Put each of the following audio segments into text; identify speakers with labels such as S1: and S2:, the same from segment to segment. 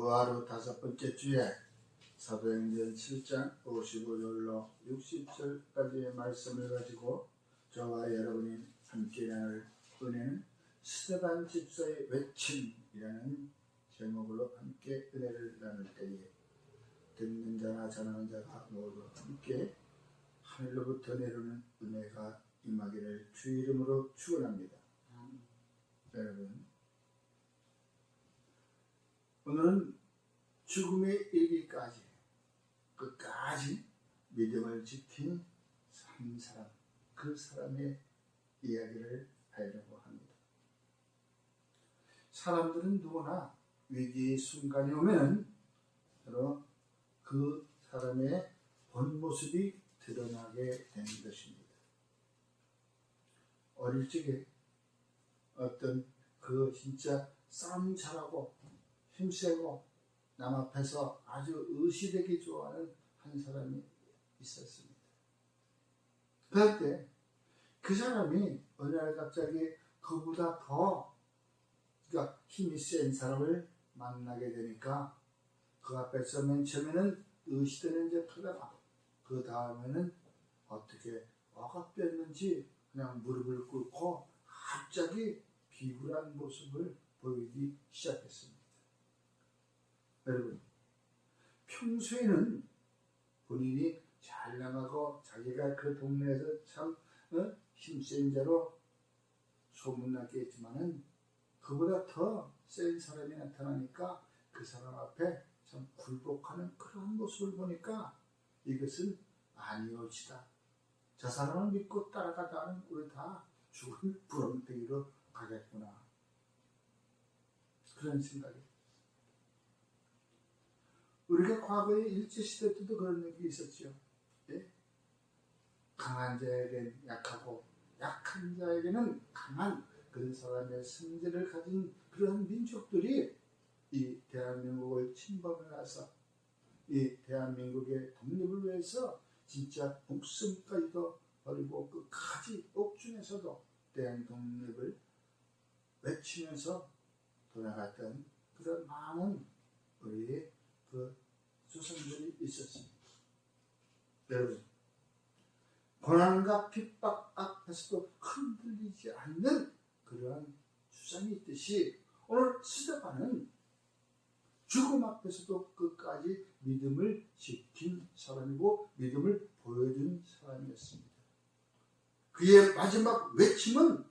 S1: 부활 후 5번째 주에 사도행전 7장 55절로 60절까지의 말씀을 가지고 저와 여러분이 함께 나눌 은혜는 스데반 집사의 외침이라는 제목으로 함께 은혜를 나눌 때에 듣는 자나 전하는 자가 모두 함께 하늘로부터 내려오는 은혜가 임하기를 주 이름으로 축원합니다. 여러분, 오늘은 죽음에 이르기까지 끝까지 믿음을 지킨 한 사람, 그 사람의 이야기를 하려고 합니다. 사람들은 누구나 위기의 순간이 오면 바로 그 사람의 본 모습이 드러나게 되는 것입니다. 어릴 적에 어떤 그 진짜 싸움 잘하고 힘세고 남 앞에서 아주 의시되기 좋아하는 한 사람이 있었습니다. 그럴 때 그 사람이 어느 날 갑자기 그보다 더 그러니까 힘이 센 사람을 만나게 되니까 그 앞에서 맨 처음에는 의시되는 듯 하다가 그 다음에는 어떻게 억압됐는지 그냥 무릎을 꿇고 갑자기 비굴한 모습을 보이기 시작했습니다. 여러분, 평소에는 본인이 잘 나가고 자기가 그 동네에서 참 힘센 자로 소문나게 했지만은 그보다 더 센 사람이 나타나니까 그 사람 앞에 참 굴복하는 그런 모습을 보니까 이것은 아니오지다. 저 사람을 믿고 따라가다는 우리 다 죽을 부렁텅이로 가겠구나. 그런 생각이. 우리가 과거에 일제시대 때도 그런 얘기 있었죠. 예? 강한 자에게는 약하고 약한 자에게는 강한 그런 사람의 성질을 가진 그런 민족들이 이 대한민국을 침범을 해서 이 대한민국의 독립을 위해서 진짜 목숨까지도 버리고 끝까지 옥중에서도 대한 독립을 외치면서 돌아갔던 그런 많은 우리의 그 조상들이 있었습니다. 여러분, 고난과 핍박 앞에서도 흔들리지 않는 그러한 주장이 있듯이 오늘 스데반은 죽음 앞에서도 끝까지 믿음을 지킨 사람이고 믿음을 보여준 사람이었습니다. 그의 마지막 외침은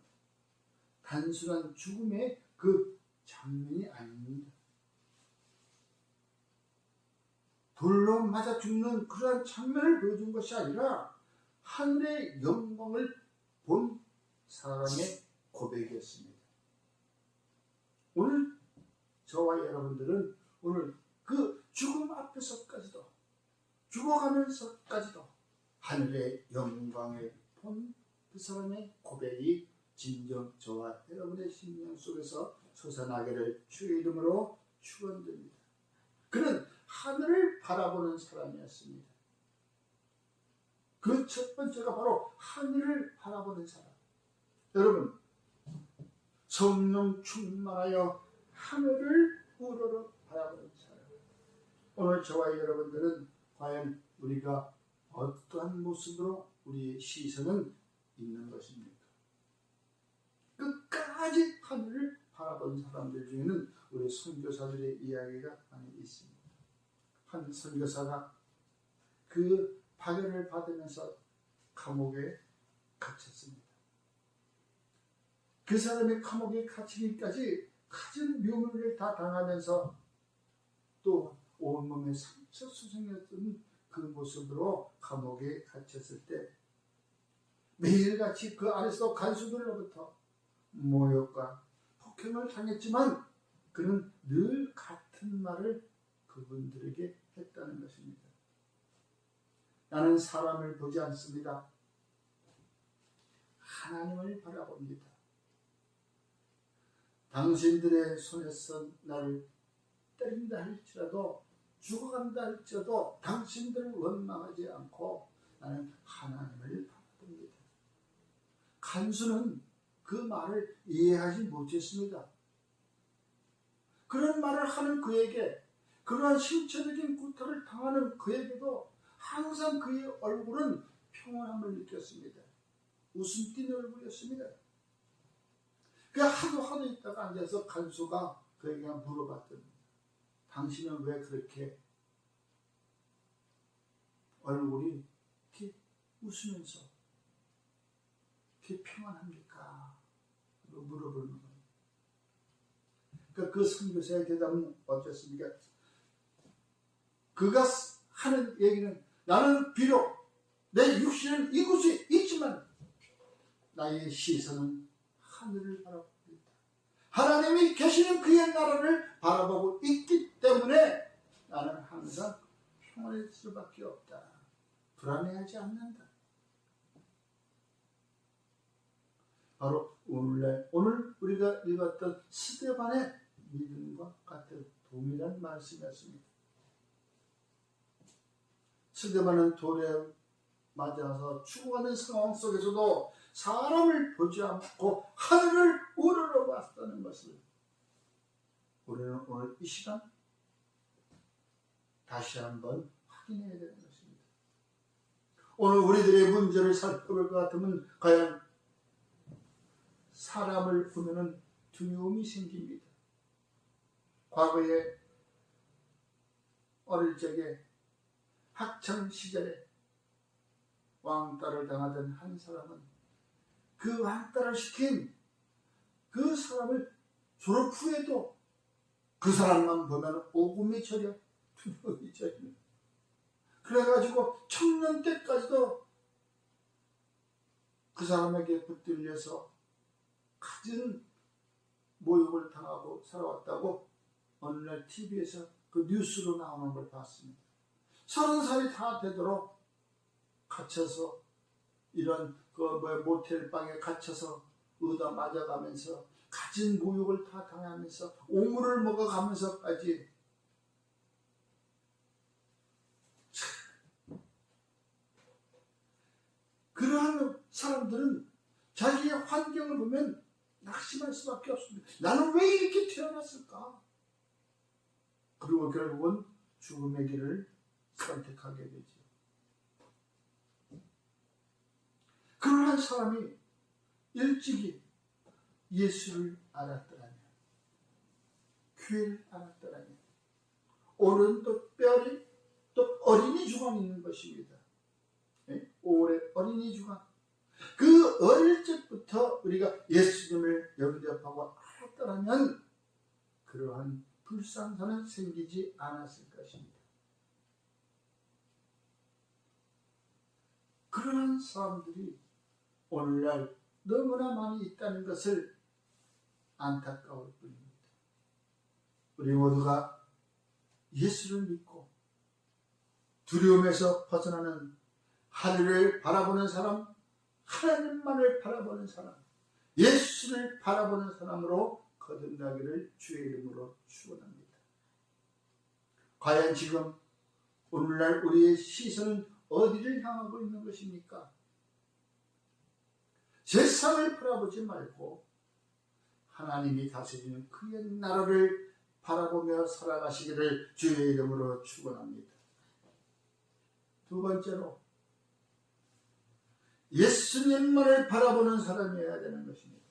S1: 단순한 죽음의 그 장면이 아닙니다. 돌로 맞아 죽는 그러한 장면을 보여준 것이 아니라 하늘의 영광을 본 사람의 고백이었습니다. 오늘 저와 여러분들은 오늘 그 죽음 앞에서까지도 죽어가면서까지도 하늘의 영광을 본 그 사람의 고백이 진정 저와 여러분의 심령 속에서 솟아나기를 주의 이름으로 축원드립니다. 그는 하늘을 바라보는 사람이었습니다. 그 첫 번째가 바로 하늘을 바라보는 사람. 여러분, 성령 충만하여 하늘을 우러러 바라보는 사람. 오늘 저와 여러분들은 과연 우리가 어떠한 모습으로 우리의 시선은 있는 것입니까? 끝까지 하늘을 바라본 사람들 중에는 우리 선교사들의 이야기가 많이 있습니다. 한 선교사가 그 파견을 받으면서 감옥에 갇혔습니다. 그 사람이 감옥에 갇히기까지 가진 묘물을 다 당하면서 또 온몸에 상처 수송이었던 그 모습으로 감옥에 갇혔을 때 매일같이 그 아래서 간수들로부터 모욕과 폭행을 당했지만 그는 늘 같은 말을 그분들에게 했다는 것입니다. 나는 사람을 보지 않습니다. 하나님을 바라봅니다. 당신들의 손에서 나를 때린다 할지라도 죽어간다 할지라도 당신들을 원망하지 않고 나는 하나님을 바라봅니다. 간수는 그 말을 이해하지 못했습니다. 그런 말을 하는 그에게 그러한 신체적인 구타를 당하는 그에게도 항상 그의 얼굴은 평온함을 느꼈습니다. 웃음 띤 얼굴이었습니다. 그 하도 있다가 앉아서 간수가 그에게 물어봤더니 당신은 왜 그렇게 얼굴이 이렇게 웃으면서 이렇게 평안합니까? 물어보는 거예요. 그러니까 그 선교사의 대답은 어땠습니까? 그가 하는 얘기는 나는 비록 내 육신은 이곳에 있지만 나의 시선은 하늘을 바라보고 있다. 하나님이 계시는 그의 나라를 바라보고 있기 때문에 나는 항상 평안할 수밖에 없다. 불안해하지 않는다. 바로 오늘 우리가 읽었던 스데반의 믿음과 같은 동일한 말씀이었습니다. 스데반은 돌에 맞아서 죽어가는 상황 속에서도 사람을 보지 않고 하늘을 우러러봤다는 것을 우리는 오늘 이 시간 다시 한번 확인해야 되는 것입니다. 오늘 우리들의 문제를 살펴볼 것 같으면 과연 사람을 보면 두려움이 생깁니다. 과거에 어릴 적에 학창 시절에 왕따를 당하던 한 사람은 그 왕따를 시킨 그 사람을 졸업 후에도 그 사람만 보면 오금이 저려 두려움이 저려. 그래가지고 청년 때까지도 그 사람에게 붙들려서 갖은 모욕을 당하고 살아왔다고 어느 날 TV에서 그 뉴스로 나오는 걸 봤습니다. 30살이 다 되도록 갇혀서 이런 모텔 방에 갇혀서 의다 맞아가면서 갖은 모욕을 다 당하면서 오물을 먹어가면서까지 그러한 사람들은 자기의 환경을 보면 낙심할 수밖에 없습니다. 나는 왜 이렇게 태어났을까? 그리고 결국은 죽음의 길을 선택하게 되죠. 그러한 사람이 일찍이 예수를 알았더라면, 교회를 알았더라면, 오늘은 또 특별히 또 어린이 주간이 있는 것입니다. 올해 어린이 주간. 그 어릴 적부터 우리가 예수님을 영접하고 알았더라면 그러한 불상사는 생기지 않았을 것입니다. 그러한 사람들이 오늘날 너무나 많이 있다는 것을 안타까울 뿐입니다. 우리 모두가 예수를 믿고 두려움에서 벗어나는 하늘을 바라보는 사람, 하나님만을 바라보는 사람, 예수를 바라보는 사람으로 거듭나기를 주의 이름으로 축원합니다. 과연 지금 오늘날 우리의 시선은 어디를 향하고 있는 것입니까? 세상을 바라보지 말고 하나님이 다스리는 그의 나라를 바라보며 살아가시기를 주의 이름으로 축원합니다. 두 번째로 예수님만을 바라보는 사람이어야 되는 것입니다.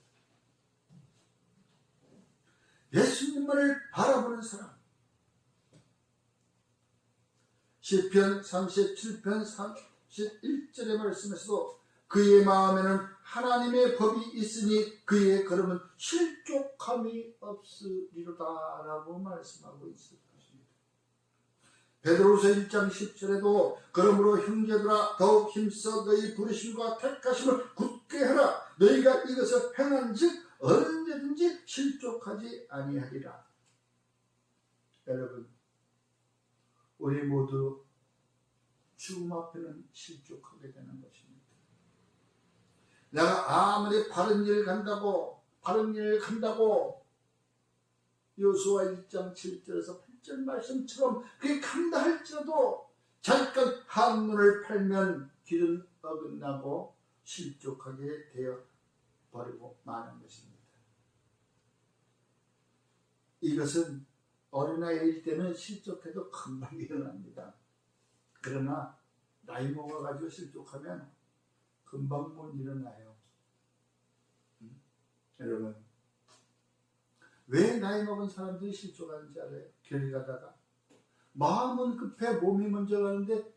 S1: 예수님만을 바라보는 사람. 시편 37편 31절의 말씀에서도 그의 마음에는 하나님의 법이 있으니 그의 걸음은 실족함이 없으리로다 라고 말씀하고 있을 것입니다. 베드로후서 1장 10절에도 그러므로 형제들아 더욱 힘써 너희 부르심과 택하심을 굳게 하라. 너희가 이것을 행한즉 언제든지 실족하지 아니하리라. 여러분, 우리 모두 죽음 앞에는 실족하게 되는 것입니다. 내가 아무리 바른 일 간다고 여호수아 1장 7절에서 8절 말씀처럼 그게 간다 할지라도 잠깐 한눈을 팔면 길은 어긋나고 실족하게 되어 버리고 마는 것입니다. 이것은 어린아이일 때는 실족해도 금방 일어납니다. 그러나 나이 먹어가지고 실족하면 금방 못 일어나요. 여러분, 왜 나이 먹은 사람들이 실족하는지 알아요? 길 가다가 마음은 급해 몸이 먼저 가는데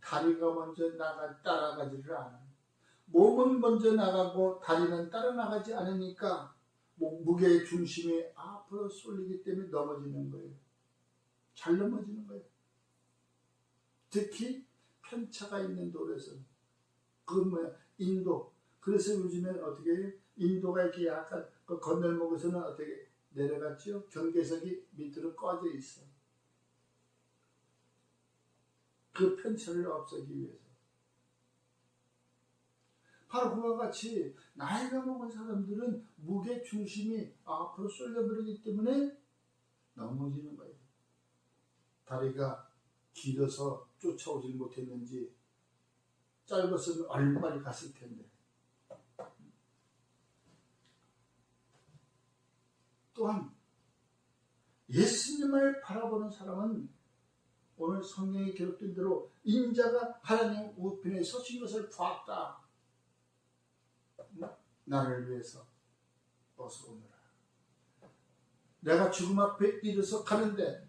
S1: 다리가 먼저 따라가지를 않아요. 몸은 먼저 나가고 다리는 따라 나가지 않으니까 무게의 중심이 앞으로 쏠리기 때문에 넘어지는 거예요. 잘 넘어지는 거예요. 특히 편차가 있는 도로에서는. 인도. 그래서 요즘엔 어떻게 해요? 인도가 이렇게 약간 그 건널목에서는 어떻게 내려갔죠? 경계석이 밑으로 꺼져 있어. 그 편차를 없애기 위해서. 바로 그와 같이 나이가 먹은 사람들은 무게 중심이 앞으로 쏠려버리기 때문에 넘어지는 거예요. 다리가 길어서 쫓아오질 못했는지 짧았으면 얼마나 갔을 텐데. 또한 예수님을 바라보는 사람은 오늘 성경에 기록된 대로 인자가 하나님 우편에 서신 것을 보았다. 나를 위해서 어서 오너라. 내가 죽음 앞에 이르서 가는데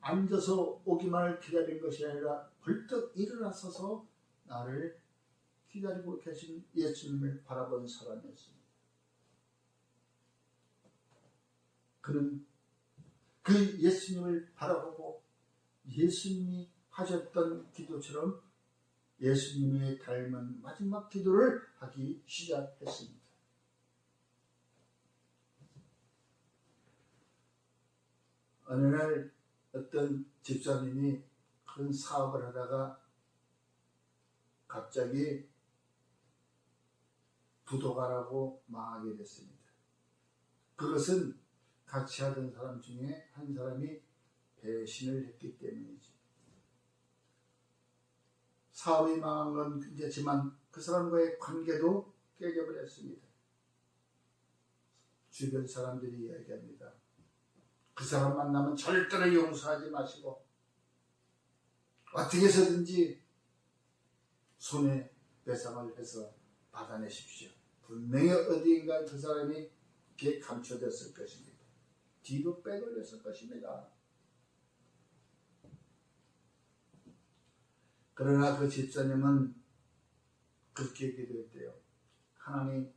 S1: 앉아서 오기만을 기다린 것이 아니라 벌떡 일어나서서 나를 기다리고 계신 예수님을 바라본 사람이었습니다. 그는 그 예수님을 바라보고 예수님이 하셨던 기도처럼 예수님이 닮은 마지막 기도를 하기 시작했습니다. 어느 날 어떤 집사님이 큰 사업을 하다가 갑자기 부도가라고 망하게 됐습니다. 그것은 같이 하던 사람 중에 한 사람이 배신을 했기 때문이지. 사업이 망한 건 괜찮지만 그 사람과의 관계도 깨져버렸습니다. 주변 사람들이 이야기합니다. 그 사람 만나면 절대로 용서하지 마시고 어떻게 해서든지 손해배상을 해서 받아내십시오. 분명히 어디인가 그 사람이 그게 감춰졌을 것입니다. 뒤로 빼돌렸을 것입니다. 그러나 그 집사님은 그렇게 기도했대요. 하나님,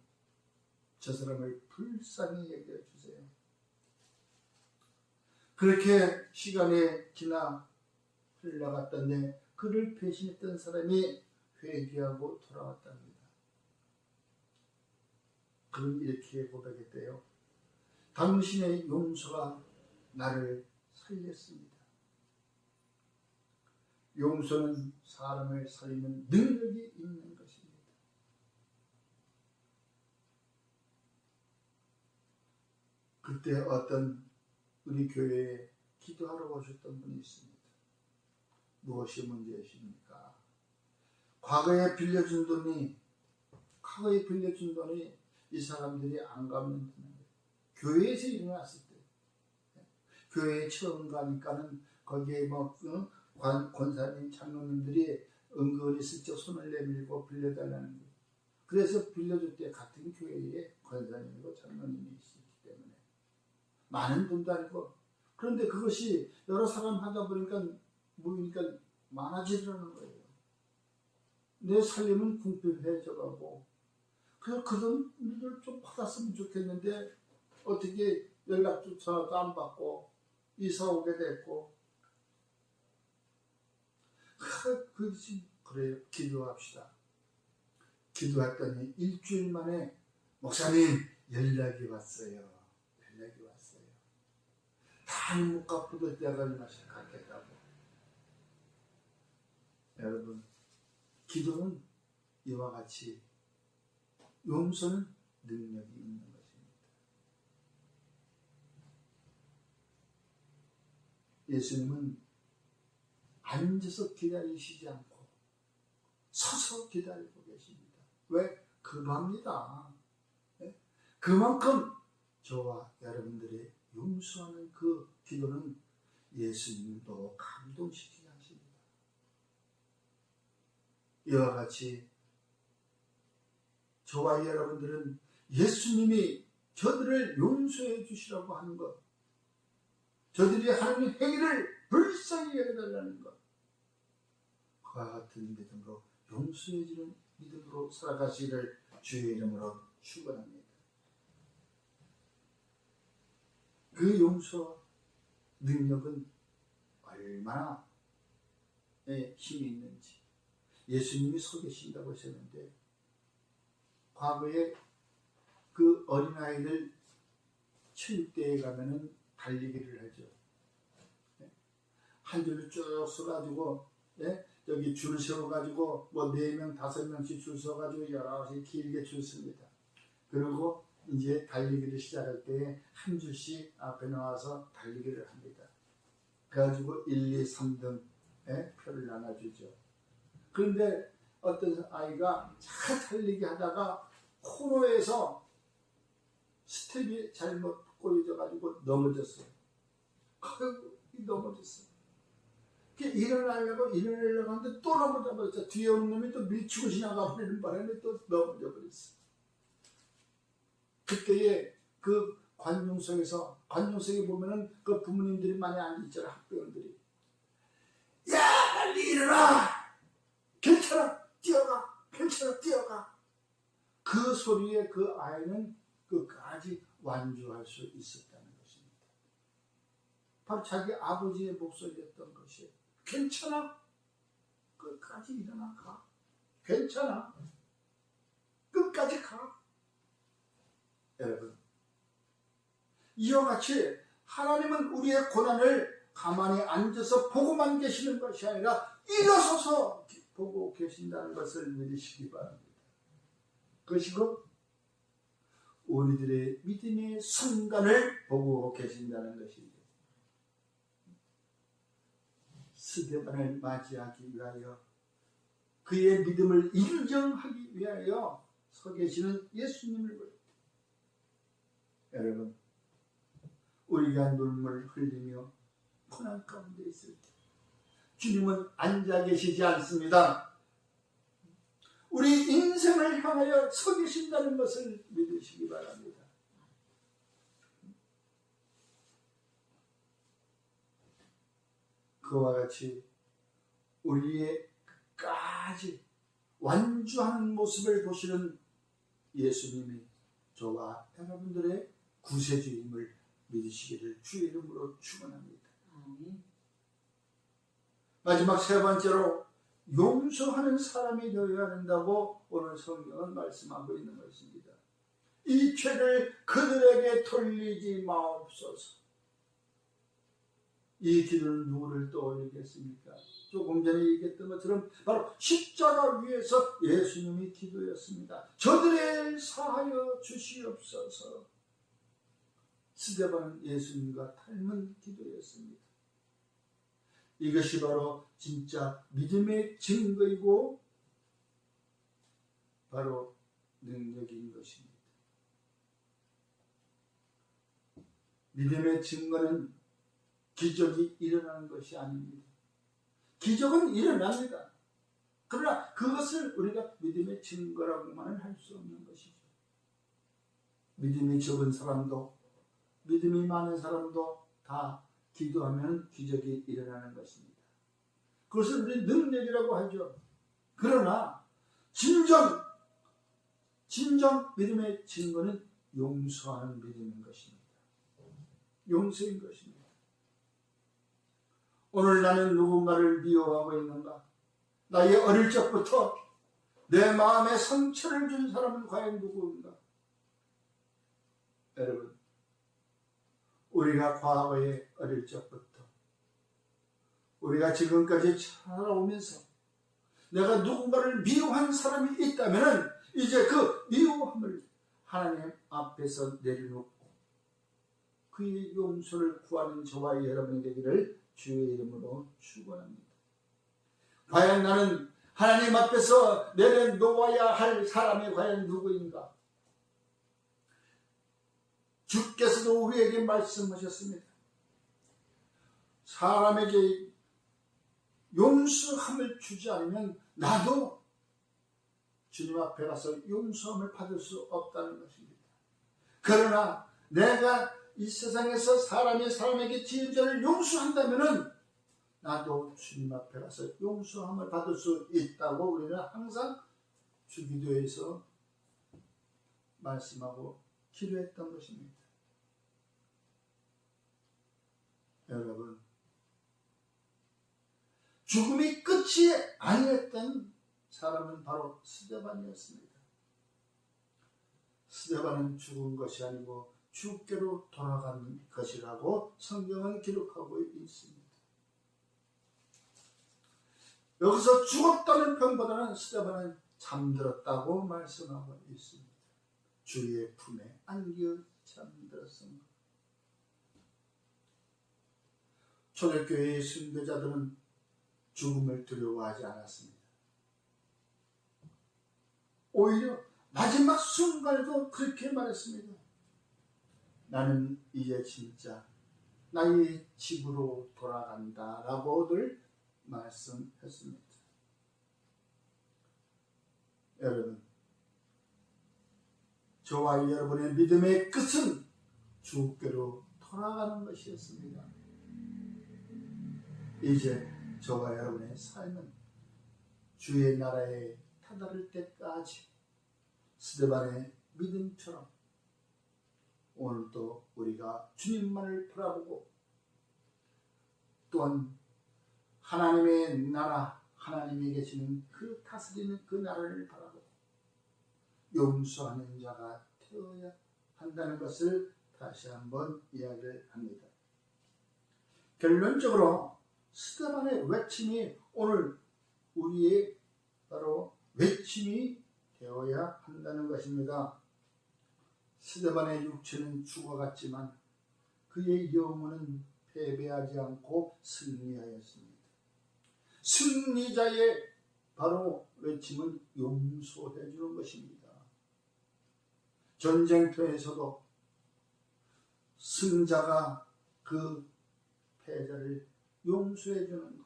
S1: 저 사람을 불쌍히 여겨주세요. 그렇게 시간이 지나 흘러갔던데 그를 배신했던 사람이 회개하고 돌아왔답니다. 그는 이렇게 고백했대요. 당신의 용서가 나를 살렸습니다. 용서는 사람을 살리는 능력이 있는 것입니다. 그때 어떤 우리 교회에 기도하러 오셨던 분이 있습니다. 무엇이 문제이십니까? 과거에 빌려준 돈이 이 사람들이 안 갚는 돈이에요. 교회에서 일어났을 때, 교회에 처음 가니까는 거기에 권사님, 장로님들이 은근히 슬쩍 손을 내밀고 빌려달라는 거예요. 그래서 빌려줄 때 같은 교회에 권사님이고 장로님이 있었기 때문에 많은 돈도 아니고, 그런데 그것이 여러 사람 하다 보니까 모이니까 많아지더라는 거예요. 내 살림은 궁핍해져가고, 그래서 그 돈을 좀 받았으면 좋겠는데 어떻게 연락도 전화도 안 받고 이사 오게 됐고, 그래요. 기도합시다. 기도했더니 일주일 만에 목사님 연락이 왔어요. 다 못 갚아도 내가 얼마씩 갚겠다고. 여러분, 기도는 이와 같이 용서는 능력이 있는 것입니다. 예수님은 앉아서 기다리시지 않고 서서 기다리고 계십니다. 왜? 급합니다. 그만큼 저와 여러분들의 용서하는 그 기도는 예수님도 감동시키게 하십니다. 이와 같이 저와 여러분들은 예수님이 저들을 용서해 주시라고 하는 것, 저들이 하는 행위를 불쌍히 여겨달라는 것, 그와 같은 믿음으로 용서해 주는 믿음으로 살아가시기를 주의 이름으로 축원합니다. 그 용서 능력은 얼마나 힘이 있는지 예수님이 서 계신다고 하셨는데, 과거에 그 어린아이들 체육대회에 가면은 달리기를 하죠. 한 줄로 쭉 서가지고, 여기 줄 세워가지고, 뭐 4명, 5명씩 줄 서가지고 여러 가지 길게 줄 섭니다. 그리고 이제 달리기를 시작할 때 한 줄씩 앞에 나와서 달리기를 합니다. 그래가지고 1, 2, 3등 표를 나눠주죠. 그런데 어떤 아이가 잘 달리기 하다가 코너에서 스텝이 잘못 꼬여져가지고 넘어졌어요. 넘어졌어요. 일어나려고 하는데 또 넘어져 버렸죠. 뒤에 오는 놈이 또 밀치고 지나가 버리는 바람에 또 넘어져 버렸어요. 그때에 그 관중석에 보면은 그 부모님들이 많이 앉아있잖아요. 학부형들이. 야, 빨리 일어나! 괜찮아! 뛰어가! 괜찮아! 뛰어가! 그 소리에 그 아이는 끝까지 완주할 수 있었다는 것입니다. 바로 자기 아버지의 목소리였던 것이에요. 괜찮아? 끝까지 일어나 가. 괜찮아? 끝까지 가. 여러분, 이와 같이 하나님은 우리의 고난을 가만히 앉아서 보고만 계시는 것이 아니라 일어서서 보고 계신다는 것을 믿으시기 바랍니다. 그것이고 우리들의 믿음의 순간을 보고 계신다는 것입니다. 스데반을 맞이하기 위하여 그의 믿음을 인정하기 위하여 서 계시는 예수님을 보십니다. 여러분, 우리가 눈물 흘리며 고난 가운데 있을 때 주님은 앉아 계시지 않습니다. 우리 인생을 향하여 서 계신다는 것을 믿으시기 바랍니다. 그와 같이 우리의 끝까지 완주하는 모습을 보시는 예수님이 저와 여러분들의 구세주임을 믿으시기를 주의 이름으로 축원합니다. 마지막 세 번째로 용서하는 사람이 되어야 한다고 오늘 성경은 말씀하고 있는 것입니다. 이 죄를 그들에게 돌리지 마옵소서. 이 기도는 누구를 떠올리겠습니까? 조금 전에 얘기했던 것처럼 바로 십자가 위에서 예수님이 기도였습니다. 저들을 사하여 주시옵소서. 스데반은 예수님과 닮은 기도였습니다. 이것이 바로 진짜 믿음의 증거이고 바로 능력인 것입니다. 믿음의 증거는 기적이 일어나는 것이 아닙니다. 기적은 일어납니다. 그러나 그것을 우리가 믿음의 증거라고만은 할 수 없는 것이죠. 믿음이 적은 사람도 믿음이 많은 사람도 다 기도하면 기적이 일어나는 것입니다. 그것을 우리 능력이라고 하죠. 그러나 진정 믿음의 증거는 용서하는 믿음인 것입니다. 용서인 것입니다. 오늘 나는 누군가를 미워하고 있는가? 나의 어릴 적부터 내 마음에 상처를 준 사람은 과연 누구인가? 여러분, 우리가 과거에 어릴 적부터 우리가 지금까지 살아오면서 내가 누군가를 미워한 사람이 있다면 이제 그 미워함을 하나님 앞에서 내려놓고 그의 용서를 구하는 저와 여러분이 되기를 주의 이름으로 축원합니다. 과연 나는 하나님 앞에서 내려놓아야 할 사람이 과연 누구인가? 주께서도 우리에게 말씀하셨습니다. 사람에게 용서함을 주지 않으면 나도 주님 앞에 가서 용서함을 받을 수 없다는 것입니다. 그러나 내가 이 세상에서 사람이 사람에게 지은 죄를 용서한다면 나도 주님 앞에 가서 용서함을 받을 수 있다고 우리는 항상 주기도에서 말씀하고 기도했던 것입니다. 여러분, 죽음이 끝이 아니었던 사람은 바로 스데반이었습니다. 스데반은 죽은 것이 아니고 주께로 돌아간 것이라고 성경은 기록하고 있습니다. 여기서 죽었다는 표현보다는 스데반은 잠들었다고 말씀하고 있습니다. 주의 품에 안겨 잠들었습니다. 초대교회의 순교자들은 죽음을 두려워하지 않았습니다. 오히려 마지막 순간에도 그렇게 말했습니다. 나는 이제 진짜 나의 집으로 돌아간다 라고들 말씀했습니다. 여러분, 저와 여러분의 믿음의 끝은 주께로 돌아가는 것이었습니다. 이제 저와 여러분의 삶은 주의 나라에 다다를 때까지 스데반의 믿음처럼 오늘도 우리가 주님만을 바라보고 또한 하나님의 나라, 하나님이 계시는 그 다스리는 그 나라를 바라보고 용서하는 자가 되어야 한다는 것을 다시 한번 이야기를 합니다. 결론적으로 스데반의 외침이 오늘 우리의 바로 외침이 되어야 한다는 것입니다. 스데반의 육체는 죽어갔지만 그의 영혼은 패배하지 않고 승리하였습니다. 승리자의 바로 외침은 용서해 주는 것입니다. 전쟁터에서도 승자가 그 패자를 용서해 주는 것.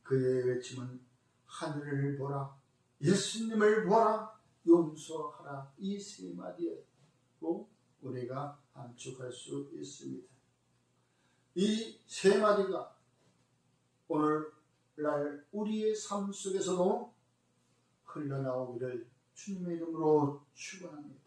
S1: 그의 외침은 하늘을 보라, 예수님을 보라, 용서하라, 이 세 마디로 우리가 함축할 수 있습니다. 이 세 마디가 오늘날 우리의 삶 속에서도 흘러나오기를 주님의 이름으로 축원합니다.